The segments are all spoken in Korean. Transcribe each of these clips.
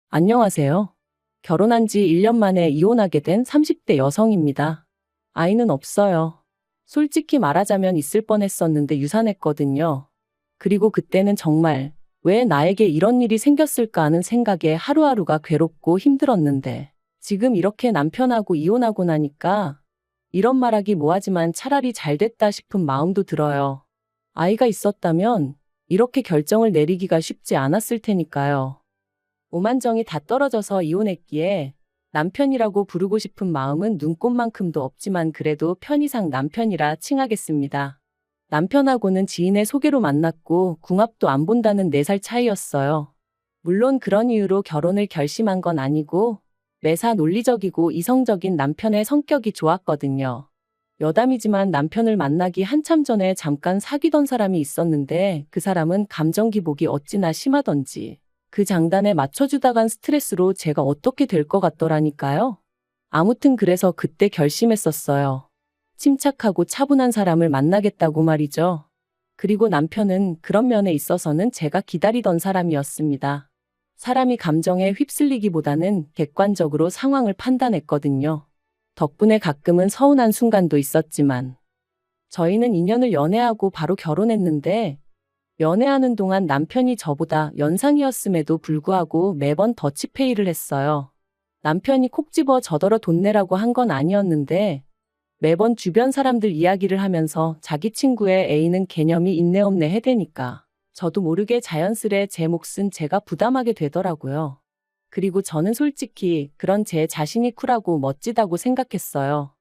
안녕하세요. 결혼한 지 1년 만에 이혼하게 된 30대 여성입니다. 아이는 없어요. 솔직히 말하자면 있을 뻔했었는데 유산했거든요. 그리고 그때는 정말 왜 나에게 이런 일이 생겼을까 하는 생각에 하루하루가 괴롭고 힘들었는데 지금 이렇게 남편하고 이혼하고 나니까 이런 말하기 뭐하지만 차라리 잘 됐다 싶은 마음도 들어요. 아이가 있었다면 이렇게 결정을 내리기가 쉽지 않았을 테니까요. 오만정이 다 떨어져서 이혼했기에 남편이라고 부르고 싶은 마음은 눈꼽만큼도 없지만 그래도 편의상 남편이라 칭하겠습니다. 남편하고는 지인의 소개로 만났고 궁합도 안 본다는 4살 차이였어요. 물론 그런 이유로 결혼을 결심한 건 아니고 매사 논리적이고 이성적인 남편의 성격이 좋았거든요. 여담이지만 남편을 만나기 한참 전에 잠깐 사귀던 사람이 있었는데 그 사람은 감정 기복이 어찌나 심하던지 그 장단에 맞춰주다간 스트레스로 제가 어떻게 될 것 같더라니까요. 아무튼 그래서 그때 결심했었어요. 침착하고 차분한 사람을 만나겠다고 말이죠. 그리고 남편은 그런 면에 있어서는 제가 기다리던 사람이었습니다. 사람이 감정에 휩쓸리기보다는 객관적으로 상황을 판단했거든요. 덕분에 가끔은 서운한 순간도 있었지만 저희는 2년을 연애하고 바로 결혼했는데 연애하는 동안 남편이 저보다 연상이었음에도 불구하고 매번 더치페이를 했어요. 남편이 콕 집어 저더러 돈 내라고 한 건 아니었는데 매번 주변 사람들 이야기를 하면서 자기 친구의 애인은 개념이 있네 없네 해대니까 저도 모르게 자연스레 제 몫은 제가 부담하게 되더라고요. 그리고 저는 솔직히 그런 제 자신이 쿨하고 멋지다고 생각했어요.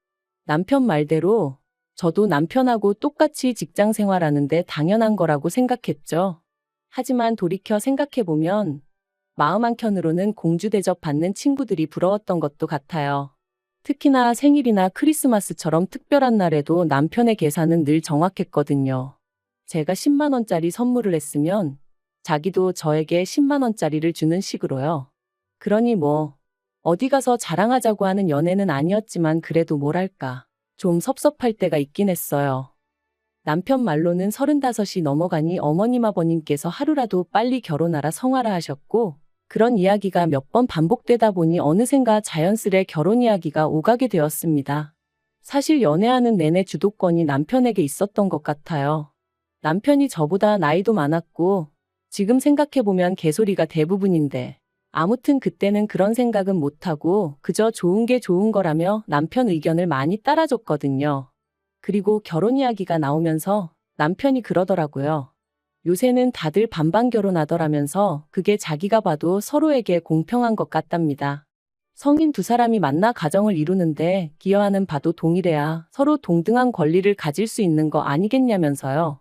남편 말대로 저도 남편하고 똑같이 직장 생활하는데 당연한 거라고 생각했죠. 하지만 돌이켜 생각해보면 마음 한켠으로는 공주 대접 받는 친구들이 부러웠던 것도 같아요. 특히나 생일이나 크리스마스처럼 특별한 날에도 남편의 계산은 늘 정확했거든요. 제가 10만 원짜리 선물을 했으면 자기도 저에게 10만 원짜리를 주는 식으로요. 그러니 뭐 어디 가서 자랑하자고 하는 연애는 아니었지만 그래도 뭐랄까 좀 섭섭할 때가 있긴 했어요. 남편 말로는 35이 넘어가니 어머님 아버님께서 하루라도 빨리 결혼하라 성하라 하셨고 그런 이야기가 몇 번 반복되다 보니 어느샌가 자연스레 결혼 이야기가 오가게 되었습니다. 사실 연애하는 내내 주도권이 남편에게 있었던 것 같아요. 남편이 저보다 나이도 많았고 지금 생각해보면 개소리가 대부분인데 아무튼 그때는 그런 생각은 못하고 그저 좋은 게 좋은 거라며 남편 의견을 많이 따라줬거든요. 그리고 결혼 이야기가 나오면서 남편이 그러더라고요. 요새는 다들 반반 결혼하더라면서 그게 자기가 봐도 서로에게 공평한 것 같답니다. 성인 두 사람이 만나 가정을 이루는데 기여하는 바도 동일해야 서로 동등한 권리를 가질 수 있는 거 아니겠냐면서요.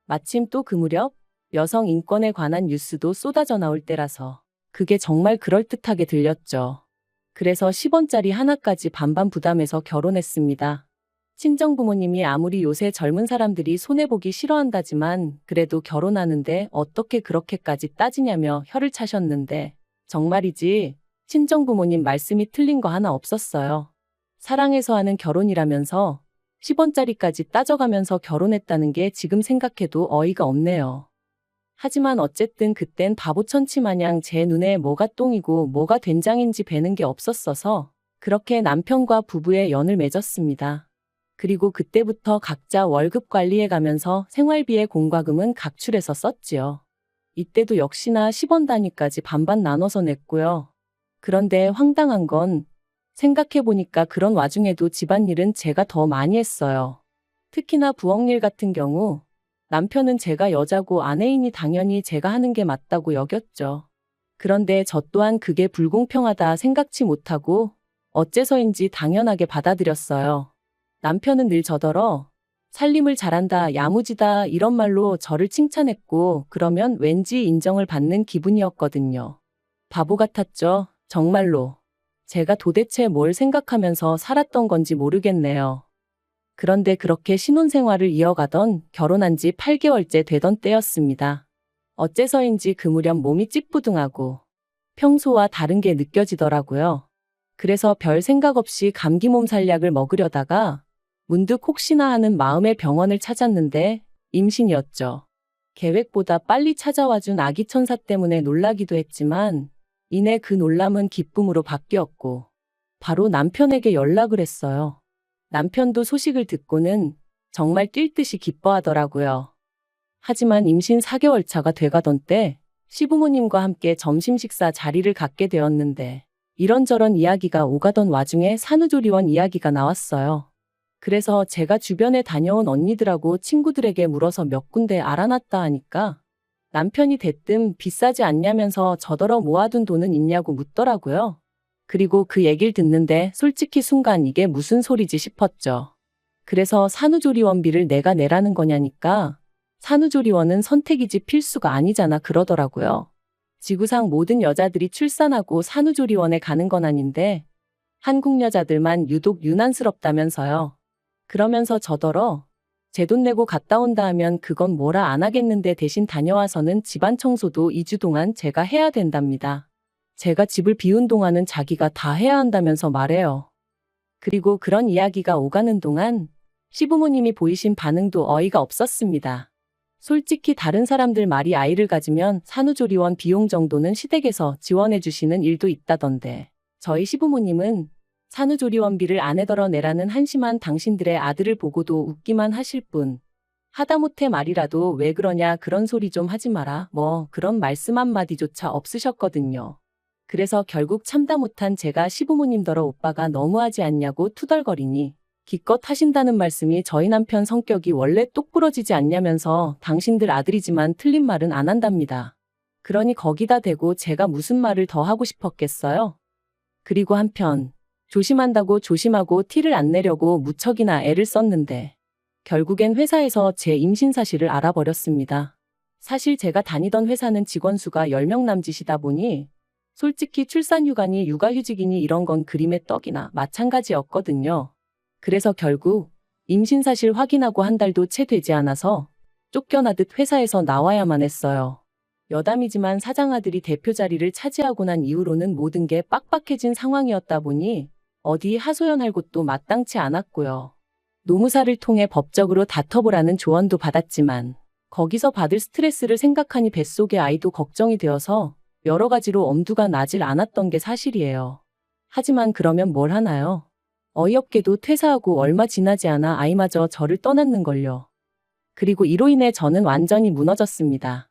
마침 또 그 무렵 여성 인권에 관한 뉴스도 쏟아져 나올 때라서 그게 정말 그럴듯하게 들렸죠. 그래서 10원짜리 하나까지 반반 부담해서 결혼했습니다. 친정부모님이 아무리 요새 젊은 사람들이 손해보기 싫어한다지만 그래도 결혼하는데 어떻게 그렇게까지 따지냐며 혀를 차셨는데 정말이지 친정부모님 말씀이 틀린 거 하나 없었어요. 사랑해서 하는 결혼이라면서 10원짜리까지 따져가면서 결혼했다는 게 지금 생각해도 어이가 없네요. 하지만 어쨌든 그땐 바보천치 마냥 제 눈에 뭐가 똥이고 뭐가 된장인지 배는 게 없었어서 그렇게 남편과 부부의 연을 맺었습니다. 그리고 그때부터 각자 월급 관리해 가면서 생활비의 공과금은 각출해서 썼지요. 이때도 역시나 10원 단위까지 반반 나눠서 냈고요. 그런데 황당한 건 생각해보니까 그런 와중에도 집안일은 제가 더 많이 했어요. 특히나 부엌일 같은 경우 남편은 제가 여자고 아내이니 당연히 제가 하는 게 맞다고 여겼죠. 그런데 저 또한 그게 불공평하다 생각지 못하고 어째서인지 당연하게 받아들였어요. 남편은 늘 저더러 살림을 잘한다, 야무지다 이런 말로 저를 칭찬했고 그러면 왠지 인정을 받는 기분이었거든요. 바보 같았죠, 정말로. 제가 도대체 뭘 생각하면서 살았던 건지 모르겠네요. 그런데 그렇게 신혼생활을 이어가던 결혼한 지 8개월째 되던 때였습니다. 어째서인지 그 무렵 몸이 찌뿌둥하고 평소와 다른 게 느껴지더라고요. 그래서 별 생각 없이 감기 몸살약을 먹으려다가 문득 혹시나 하는 마음에 병원을 찾았는데 임신이었죠. 계획보다 빨리 찾아와준 아기 천사 때문에 놀라기도 했지만 이내 그 놀람은 기쁨으로 바뀌었고 바로 남편에게 연락을 했어요. 남편도 소식을 듣고는 정말 뛸 듯이 기뻐하더라고요. 하지만 임신 4개월 차가 돼가던 때 시부모님과 함께 점심 식사 자리를 갖게 되었는데 이런저런 이야기가 오가던 와중에 산후조리원 이야기가 나왔어요. 그래서 제가 주변에 다녀온 언니들하고 친구들에게 물어서 몇 군데 알아놨다 하니까 남편이 대뜸 비싸지 않냐면서 저더러 모아둔 돈은 있냐고 묻더라고요. 그리고 그 얘기를 듣는데 솔직히 순간 이게 무슨 소리지 싶었죠. 그래서 산후조리원비를 내가 내라는 거냐니까 산후조리원은 선택이지 필수가 아니잖아 그러더라고요. 지구상 모든 여자들이 출산하고 산후조리원에 가는 건 아닌데 한국 여자들만 유독 유난스럽다면서요. 그러면서 저더러 제 돈 내고 갔다 온다 하면 그건 뭐라 안 하겠는데 대신 다녀와서는 집안 청소도 2주 동안 제가 해야 된답니다. 제가 집을 비운 동안은 자기가 다 해야 한다면서 말해요. 그리고 그런 이야기가 오가는 동안 시부모님이 보이신 반응도 어이가 없었습니다. 솔직히 다른 사람들 말이 아이를 가지면 산후조리원 비용 정도는 시댁에서 지원해 주시는 일도 있다던데 저희 시부모님은 산후조리원비를 아내더러 내라는 한심한 당신들의 아들을 보고도 웃기만 하실 뿐 하다못해 말이라도 왜 그러냐 그런 소리 좀 하지 마라 뭐 그런 말씀 한마디조차 없으셨거든요. 그래서 결국 참다 못한 제가 시부모님더러 오빠가 너무하지 않냐고 투덜거리니 기껏 하신다는 말씀이 저희 남편 성격이 원래 똑부러지지 않냐면서 당신들 아들이지만 틀린 말은 안 한답니다. 그러니 거기다 대고 제가 무슨 말을 더 하고 싶었겠어요? 그리고 한편 조심한다고 조심하고 티를 안 내려고 무척이나 애를 썼는데 결국엔 회사에서 제 임신 사실을 알아버렸습니다. 사실 제가 다니던 회사는 직원 수가 10명 남짓이다 보니 솔직히 출산휴가니 육아휴직이니 이런 건 그림의 떡이나 마찬가지였거든요. 그래서 결국 임신 사실 확인하고 한 달도 채 되지 않아서 쫓겨나듯 회사에서 나와야만 했어요. 여담이지만 사장아들이 대표 자리를 차지하고 난 이후로는 모든 게 빡빡해진 상황이었다 보니 어디 하소연할 곳도 마땅치 않았고요. 노무사를 통해 법적으로 다퉈보라는 조언도 받았지만 거기서 받을 스트레스를 생각하니 뱃속의 아이도 걱정이 되어서 여러 가지로 엄두가 나질 않았던 게 사실이에요. 하지만 그러면 뭘 하나요? 어이없게도 퇴사하고 얼마 지나지 않아 아이마저 저를 떠났는걸요. 그리고 이로 인해 저는 완전히 무너졌습니다.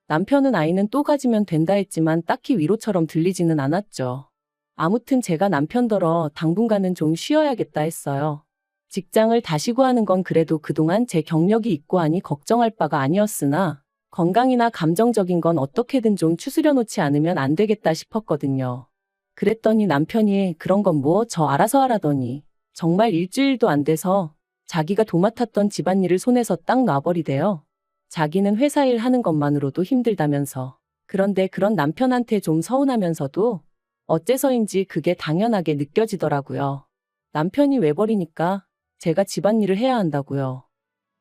남편은 아이는 또 가지면 된다 했지만 딱히 위로처럼 들리지는 않았죠. 아무튼 제가 남편더러 당분간은 좀 쉬어야겠다 했어요. 직장을 다시 구하는 건 그래도 그동안 제 경력이 있고 하니 걱정할 바가 아니었으나 건강이나 감정적인 건 어떻게든 좀 추스려 놓지 않으면 안 되겠다 싶었거든요. 그랬더니 남편이 그런 건 뭐 저 알아서 하라더니 정말 일주일도 안 돼서 자기가 도맡았던 집안일을 손에서 딱 놔버리대요. 자기는 회사 일 하는 것만으로도 힘들다면서. 그런데 그런 남편한테 좀 서운하면서도 어째서인지 그게 당연하게 느껴지더라고요. 남편이 외버리니까 제가 집안일을 해야 한다고요.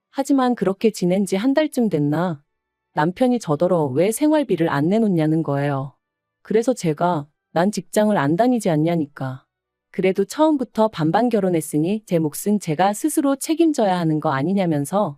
하지만 그렇게 지낸 지 한 달쯤 됐나 남편이 저더러 왜 생활비를 안 내놓냐는 거예요. 그래서 제가 난 직장을 안 다니지 않냐니까. 그래도 처음부터 반반 결혼했으니 제 몫은 제가 스스로 책임져야 하는 거 아니냐면서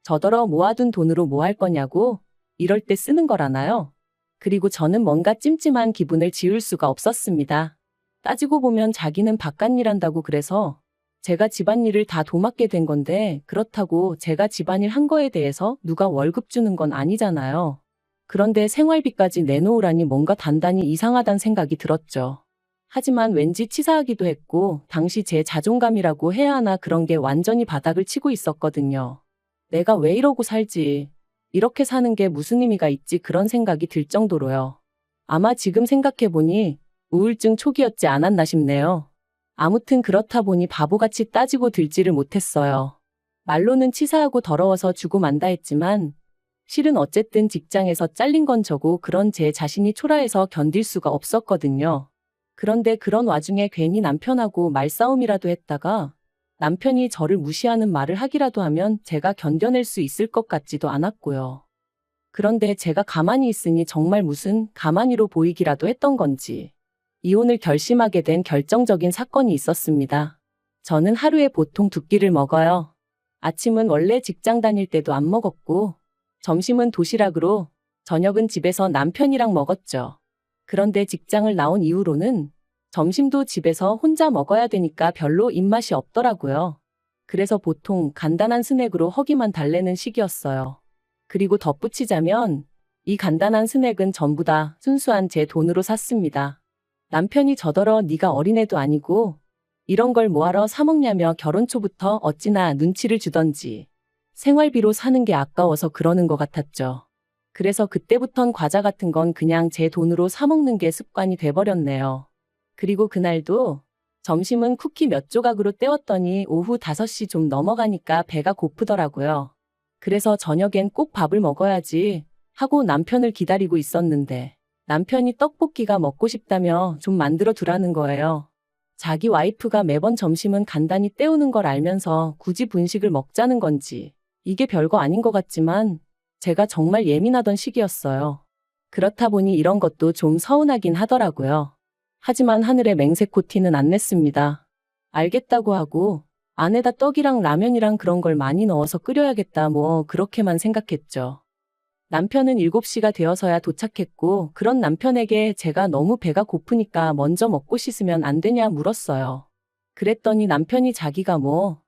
저더러 모아둔 돈으로 뭐 할 거냐고 이럴 때 쓰는 거라나요? 그리고 저는 뭔가 찜찜한 기분을 지울 수가 없었습니다. 따지고 보면 자기는 바깥일 한다고 그래서 제가 집안일을 다 도맡게 된 건데 그렇다고 제가 집안일 한 거에 대해서 누가 월급 주는 건 아니잖아요. 그런데 생활비까지 내놓으라니 뭔가 단단히 이상하단 생각이 들었죠. 하지만 왠지 치사하기도 했고 당시 제 자존감이라고 해야 하나 그런 게 완전히 바닥을 치고 있었거든요. 내가 왜 이러고 살지? 이렇게 사는 게 무슨 의미가 있지? 그런 생각이 들 정도로요. 아마 지금 생각해보니 우울증 초기였지 않았나 싶네요. 아무튼 그렇다 보니 바보같이 따지고 들지를 못했어요. 말로는 치사하고 더러워서 주고 만다 했지만 실은 어쨌든 직장에서 잘린 건 저고 그런 제 자신이 초라해서 견딜 수가 없었거든요. 그런데 그런 와중에 괜히 남편하고 말싸움이라도 했다가 남편이 저를 무시하는 말을 하기라도 하면 제가 견뎌낼 수 있을 것 같지도 않았고요. 그런데 제가 가만히 있으니 정말 무슨 가만히로 보이기라도 했던 건지 이혼을 결심하게 된 결정적인 사건이 있었습니다. 저는 하루에 보통 2끼를 먹어요. 아침은 원래 직장 다닐 때도 안 먹었고 점심은 도시락으로 저녁은 집에서 남편이랑 먹었죠. 그런데 직장을 나온 이후로는 점심도 집에서 혼자 먹어야 되니까 별로 입맛이 없더라고요. 그래서 보통 간단한 스낵으로 허기만 달래는 시기였어요. 그리고 덧붙이자면 이 간단한 스낵은 전부 다 순수한 제 돈으로 샀습니다. 남편이 저더러 네가 어린애도 아니고 이런 걸 뭐하러 사 먹냐며 결혼 초부터 어찌나 눈치를 주던지 생활비로 사는 게 아까워서 그러는 것 같았죠. 그래서 그때부턴 과자 같은 건 그냥 제 돈으로 사 먹는 게 습관이 돼버렸네요. 그리고 그날도 점심은 쿠키 몇 조각으로 때웠더니 오후 5시 좀 넘어가니까 배가 고프더라고요. 그래서 저녁엔 꼭 밥을 먹어야지 하고 남편을 기다리고 있었는데 남편이 떡볶이가 먹고 싶다며 좀 만들어 두라는 거예요. 자기 와이프가 매번 점심은 간단히 때우는 걸 알면서 굳이 분식을 먹자는 건지 이게 별거 아닌 것 같지만 제가 정말 예민하던 시기였어요. 그렇다 보니 이런 것도 좀 서운하긴 하더라고요. 하지만 하늘의 맹세코 티는 안 냈습니다. 알겠다고 하고 안에다 떡이랑 라면이랑 그런 걸 많이 넣어서 끓여야겠다 뭐 그렇게만 생각했죠. 남편은 7시가 되어서야 도착했고 그런 남편에게 제가 너무 배가 고프니까 먼저 먹고 씻으면 안 되냐 물었어요. 그랬더니 남편이 자기가 뭐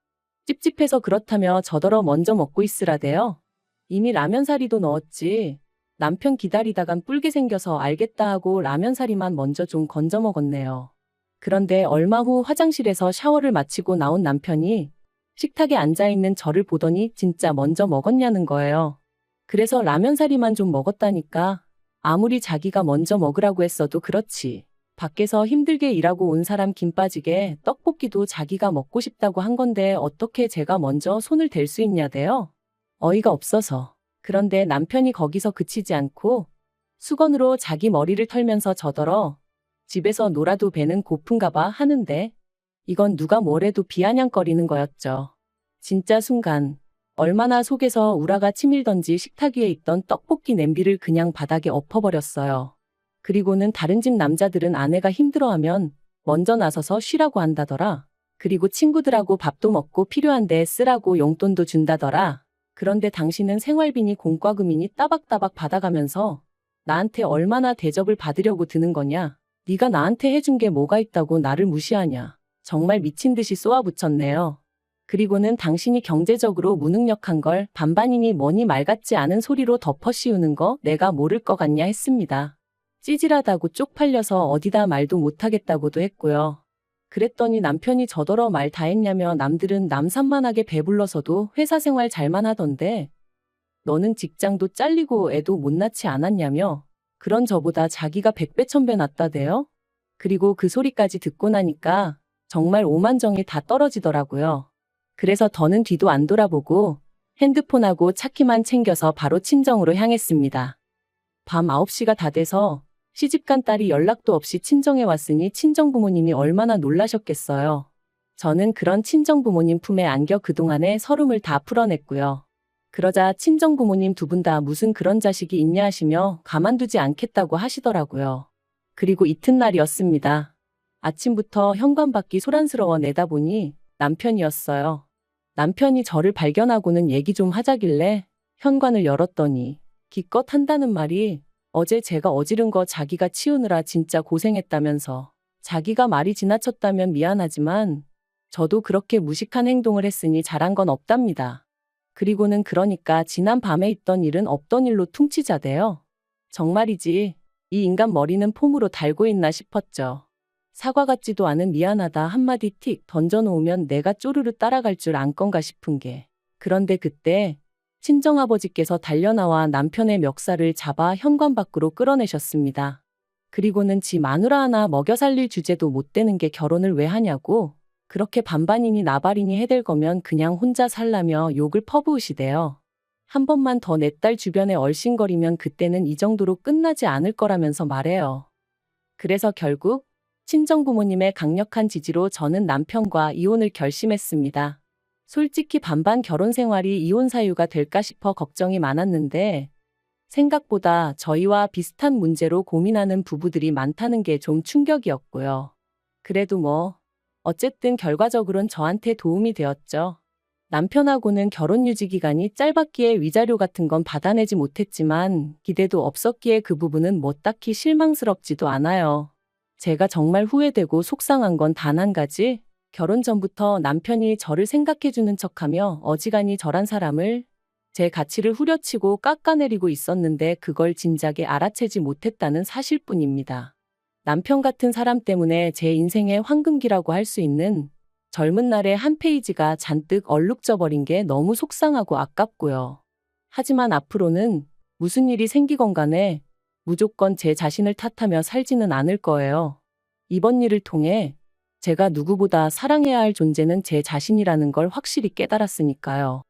찝찝해서 그렇다며 저더러 먼저 먹고 있으라대요. 이미 라면사리도 넣었지. 남편 기다리다간 뿔게 생겨서 알겠다 하고 라면사리만 먼저 좀 건져 먹었네요. 그런데 얼마 후 화장실에서 샤워를 마치고 나온 남편이 식탁에 앉아있는 저를 보더니 진짜 먼저 먹었냐는 거예요. 그래서 라면사리만 좀 먹었다니까. 아무리 자기가 먼저 먹으라고 했어도 그렇지. 밖에서 힘들게 일하고 온 사람 김 빠지게 떡볶이도 자기가 먹고 싶다고 한 건데 어떻게 제가 먼저 손을 댈 수 있냐대요. 어이가 없어서. 그런데 남편이 거기서 그치지 않고 수건으로 자기 머리를 털면서 저더러 집에서 놀아도 배는 고픈가 봐 하는데 이건 누가 뭐래도 비아냥거리는 거였죠. 진짜 순간 얼마나 속에서 우라가 치밀던지 식탁 위에 있던 떡볶이 냄비를 그냥 바닥에 엎어버렸어요. 그리고는 다른 집 남자들은 아내가 힘들어하면 먼저 나서서 쉬라고 한다더라. 그리고 친구들하고 밥도 먹고 필요한데 쓰라고 용돈도 준다더라. 그런데 당신은 생활비니 공과금이니 따박따박 받아가면서 나한테 얼마나 대접을 받으려고 드는 거냐? 네가 나한테 해준 게 뭐가 있다고 나를 무시하냐? 정말 미친 듯이 쏘아붙였네요. 그리고는 당신이 경제적으로 무능력한 걸 반반이니 뭐니 말 같지 않은 소리로 덮어씌우는 거 내가 모를 것 같냐 했습니다. 찌질하다고 쪽팔려서 어디다 말도 못하겠다고도 했고요. 그랬더니 남편이 저더러 말 다 했냐며 남들은 남산만하게 배불러서도 회사 생활 잘만 하던데 너는 직장도 잘리고 애도 못 낳지 않았냐며 그런 저보다 자기가 100배 1000배 낫다대요? 그리고 그 소리까지 듣고 나니까 정말 오만정이 다 떨어지더라고요. 그래서 더는 뒤도 안 돌아보고 핸드폰하고 차키만 챙겨서 바로 친정으로 향했습니다. 밤 9시가 다 돼서 시집간 딸이 연락도 없이 친정에 왔으니 친정 부모님이 얼마나 놀라셨겠어요. 저는 그런 친정 부모님 품에 안겨 그동안의 서름을 다 풀어냈고요. 그러자 친정 부모님 두 분 다 무슨 그런 자식이 있냐 하시며 가만두지 않겠다고 하시더라고요. 그리고 이튿날이었습니다. 아침부터 현관밖이 소란스러워 내다보니 남편이었어요. 남편이 저를 발견하고는 얘기 좀 하자길래 현관을 열었더니 기껏 한다는 말이 어제 제가 어지른 거 자기가 치우느라 진짜 고생했다면서 자기가 말이 지나쳤다면 미안하지만 저도 그렇게 무식한 행동을 했으니 잘한 건 없답니다. 그리고는 그러니까 지난 밤에 있던 일은 없던 일로 퉁치자대요. 정말이지 이 인간 머리는 폼으로 달고 있나 싶었죠. 사과 같지도 않은 미안하다 한마디 틱 던져놓으면 내가 쪼르르 따라갈 줄 안 건가 싶은 게. 그런데 그때 친정아버지께서 달려나와 남편의 멱살을 잡아 현관 밖으로 끌어내셨습니다. 그리고는 지 마누라 하나 먹여 살릴 주제도 못 되는 게 결혼을 왜 하냐고 그렇게 반반이니 나발이니 해댈 거면 그냥 혼자 살라며 욕을 퍼부으시대요. 한 번만 더 내 딸 주변에 얼씬거리면 그때는 이 정도로 끝나지 않을 거라면서 말해요. 그래서 결국 친정부모님의 강력한 지지로 저는 남편과 이혼을 결심했습니다. 솔직히 반반 결혼 생활이 이혼 사유가 될까 싶어 걱정이 많았는데 생각보다 저희와 비슷한 문제로 고민하는 부부들이 많다는 게 좀 충격이었고요. 그래도 뭐 어쨌든 결과적으론 저한테 도움이 되었죠. 남편하고는 결혼 유지 기간이 짧았기에 위자료 같은 건 받아내지 못했지만 기대도 없었기에 그 부분은 뭐 딱히 실망스럽지도 않아요. 제가 정말 후회되고 속상한 건 단 한 가지, 결혼 전부터 남편이 저를 생각해주는 척하며 어지간히 저란 사람을 제 가치를 후려치고 깎아내리고 있었는데 그걸 진작에 알아채지 못했다는 사실뿐입니다. 남편 같은 사람 때문에 제 인생의 황금기라고 할 수 있는 젊은 날의 한 페이지가 잔뜩 얼룩져 버린 게 너무 속상하고 아깝고요. 하지만 앞으로는 무슨 일이 생기건 간에 무조건 제 자신을 탓하며 살지는 않을 거예요. 이번 일을 통해 제가 누구보다 사랑해야 할 존재는 제 자신이라는 걸 확실히 깨달았으니까요.